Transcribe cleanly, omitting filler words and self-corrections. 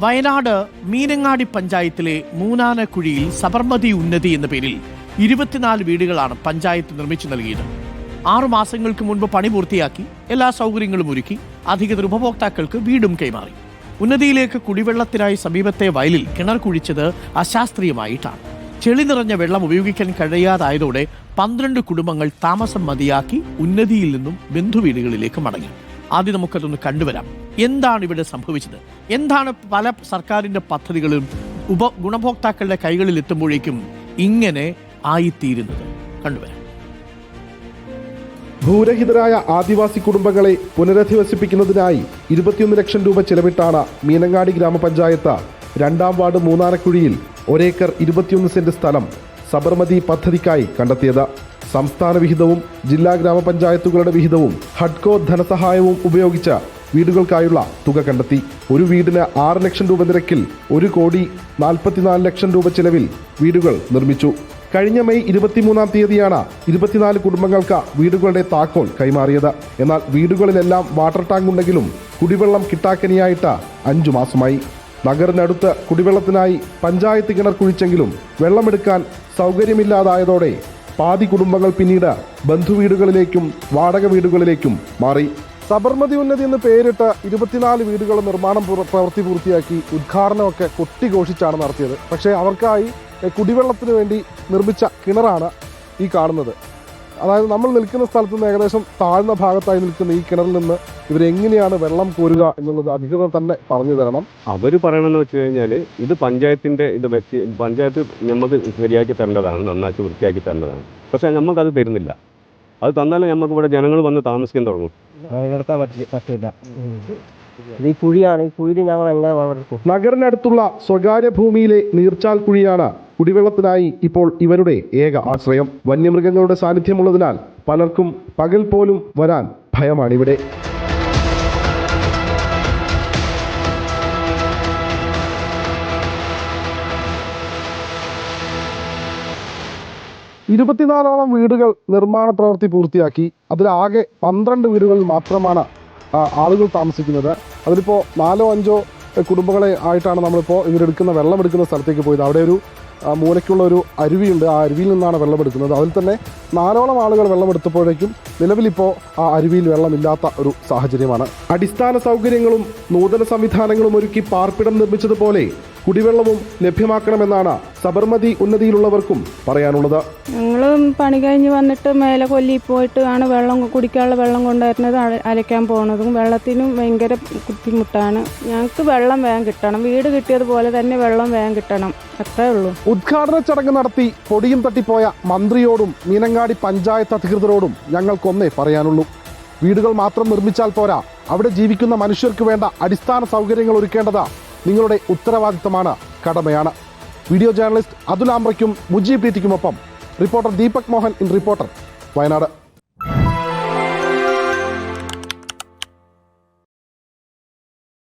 വയനാട് മീനങ്ങാടി പഞ്ചായത്തിലെ മൂന്നാനക്കുഴിയിൽ സബർമതി ഉന്നതി എന്ന പേരിൽ 24 വീടുകളാണ് പഞ്ചായത്ത് നിർമ്മിച്ചു നൽകിയത്. 6 മാസങ്ങൾക്ക് മുൻപ് പണി പൂർത്തിയാക്കി എല്ലാ സൗകര്യങ്ങളും ഒരുക്കി അധികൃതർ ഉപഭോക്താക്കൾക്ക് വീടും കൈമാറി. ഉന്നതിയിലേക്ക് കുടിവെള്ളത്തിനായി സമീപത്തെ വയലിൽ കിണർ കുഴിച്ചത് അശാസ്ത്രീയമായിട്ടാണ്. ചെളി നിറഞ്ഞ വെള്ളം ഉപയോഗിക്കാൻ കഴിയാതായതോടെ 12 കുടുംബങ്ങൾ താമസം മതിയാക്കി ഉന്നതിയിൽ നിന്നും ബന്ധുവീടുകളിലേക്ക് മടങ്ങി. ആദ്യം നമുക്കതൊന്ന് കണ്ടുവരാം. എന്താണ് ഇവിടെ സംഭവിച്ചത്? എന്താണ് പല സർക്കാരിന്റെ പദ്ധതികളും ഗുണഭോക്താക്കളുടെ കൈകളിൽ എത്തുമ്പോഴേക്കും ഇങ്ങനെ ആയിത്തീരുന്നത്? കണ്ടുവരാം. ഭൂരഹിതരായ ആദിവാസി കുടുംബങ്ങളെ പുനരധിവസിപ്പിക്കുന്നതിനായി 21 ലക്ഷം രൂപ ചെലവിട്ടാണ് മീനങ്ങാടി ഗ്രാമപഞ്ചായത്ത് 2-ാം വാർഡ് മൂന്നാനക്കുഴിയിൽ 1 ഏക്കർ 21 സെന്റ് സ്ഥലം സബർമതി പദ്ധതിക്കായി കണ്ടെത്തിയത്. സംസ്ഥാന വിഹിതവും ജില്ലാ ഗ്രാമപഞ്ചായത്തുകളുടെ വിഹിതവും ഹഡ്കോ ധനസഹായവും ഉപയോഗിച്ച് വീടുകൾക്കായുള്ള തുക കണ്ടെത്തി. ഒരു വീടിന് 6 ലക്ഷം രൂപ നിരക്കിൽ 1,44 ലക്ഷം രൂപ ചെലവിൽ വീടുകൾ നിർമ്മിച്ചു. കഴിഞ്ഞ മെയ് 23-ാം തീയതിയാണ് 24 കുടുംബങ്ങൾക്ക് വീടുകളുടെ താക്കോൽ കൈമാറിയത്. എന്നാൽ വീടുകളിലെല്ലാം വാട്ടർ ടാങ്ക് ഉണ്ടെങ്കിലും കുടിവെള്ളം കിട്ടാക്കനിയായിട്ട് 5 മാസമായി. നഗറിനടുത്ത് കുടിവെള്ളത്തിനായി പഞ്ചായത്ത് കിണർ കുഴിച്ചെങ്കിലും വെള്ളമെടുക്കാൻ സൗകര്യമില്ലാതായതോടെ പാതി കുടുംബങ്ങൾ പിന്നീട് ബന്ധുവീടുകളിലേക്കും വാടക വീടുകളിലേക്കും മാറി. സബർമതി ഉന്നതി എന്ന് പേരിട്ട് 24 വീടുകൾ നിർമ്മാണം പ്രവൃത്തി പൂർത്തിയാക്കി ഉദ്ഘാടനമൊക്കെ കൊട്ടിഘോഷിച്ചാണ് നടത്തിയത്. പക്ഷേ അവർക്കായി കുടിവെള്ളത്തിന് വേണ്ടി നിർമ്മിച്ച കിണറാണ് ഈ കാണുന്നത്. അതായത് നമ്മൾ നിൽക്കുന്ന സ്ഥലത്ത് നിന്ന് ഏകദേശം താഴ്ന്ന ഭാഗത്തായി നിൽക്കുന്ന ഈ കിണറിൽ നിന്ന് ഇവരെങ്ങനെയാണ് വെള്ളം കോരുക എന്നുള്ളത് അധികൃതർ തന്നെ പറഞ്ഞു തരണം. അവർ പറയണമെന്ന് വെച്ച് കഴിഞ്ഞാൽ ഇത് പഞ്ചായത്തിൻ്റെ പഞ്ചായത്ത് നമുക്ക് ശരിയാക്കി തരേണ്ടതാണ്, നന്നാക്കി വൃത്തിയാക്കി തരേണ്ടതാണ്. പക്ഷേ നമുക്കത് തരുന്നില്ല. അത് തന്നാലും നമുക്ക് ഇവിടെ ജനങ്ങൾ വന്ന് താമസിക്കാൻ തുടങ്ങും. പറ്റില്ല. ഈ കുഴിയാണ്, ഈ കുഴിയിൽ ഞങ്ങൾ എങ്ങനെ വളർത്തും? നഗറിനടുത്തുള്ള സ്വകാര്യ ഭൂമിയിലെ നീർച്ചാൽ കുഴിയാണ് കുടിവെള്ളത്തിനായി ഇപ്പോൾ ഇവരുടെ ഏക ആശ്രയം. വന്യമൃഗങ്ങളുടെ സാന്നിധ്യമുള്ളതിനാൽ പലർക്കും പകൽ പോലും വരാൻ ഭയമാണിവിടെ. ഇരുപത്തിനാലോളം വീടുകൾ നിർമ്മാണ പ്രവൃത്തി പൂർത്തിയാക്കി. അതിലാകെ 12 വീടുകളിൽ മാത്രമാണ് ആളുകൾ താമസിക്കുന്നത്. അതിലിപ്പോൾ 4-5 കുടുംബങ്ങളെ ആയിട്ടാണ് നമ്മളിപ്പോൾ ഇവരെടുക്കുന്ന വെള്ളമെടുക്കുന്ന സ്ഥലത്തേക്ക് പോയത്. അവിടെ ഒരു മൂലയ്ക്കുള്ള ഒരു അരുവിയുണ്ട്. ആ അരുവിയിൽ നിന്നാണ് വെള്ളമെടുക്കുന്നത്. അതിൽ തന്നെ 4ഓളം ആളുകൾ വെള്ളമെടുത്തപ്പോഴേക്കും നിലവിലിപ്പോൾ ആ അരുവിയിൽ വെള്ളമില്ലാത്ത ഒരു സാഹചര്യമാണ്. അടിസ്ഥാന സൗകര്യങ്ങളും നൂതന സംവിധാനങ്ങളും ഒരുക്കി പാർപ്പിടം നിർമ്മിച്ചതുപോലെ കുടിവെള്ളവും ലഭ്യമാക്കണമെന്നാണ് സബർമതി ഉന്നതിയിലുള്ളവർക്കും പറയാനുള്ളത്. ഞങ്ങൾ പണി കഴിഞ്ഞ് വന്നിട്ട് മേലെ കൊല്ലി പോയിട്ട് ആണ് വെള്ളം കുടിക്കാനുള്ള വെള്ളം കൊണ്ടുവരുന്നത്, അലയ്ക്കാൻ പോകുന്നതും വെള്ളത്തിനും ഭയങ്കര ബുദ്ധിമുട്ടാണ്. ഞങ്ങൾക്ക് വെള്ളം വേഗം കിട്ടണം, വീട് കിട്ടിയതുപോലെ തന്നെ വെള്ളം വേഗം കിട്ടണം, അത്രേ ഉള്ളൂ. ഉദ്ഘാടന ചടങ്ങ് നടത്തി പൊടിയും തട്ടിപ്പോയ മന്ത്രിയോടും മീനങ്ങാടി പഞ്ചായത്ത് അധികൃതരോടും ഞങ്ങൾക്കൊന്നേ പറയാനുള്ളൂ. വീടുകൾ മാത്രം നിർമ്മിച്ചാൽ പോരാ, അവിടെ ജീവിക്കുന്ന മനുഷ്യർക്ക് വേണ്ട അടിസ്ഥാന സൗകര്യങ്ങൾ ഒരുക്കേണ്ടത് നിങ്ങളുടെ ഉത്തരവാദിത്തമാണ്, കടമയാണ്. വീഡിയോ ജേർണലിസ്റ്റ് അതുൽ ആമ്രയ്ക്കും മുജീബ് ടിക്കുമൊപ്പം reporter Deepak Mohan in reporter, Wayanad.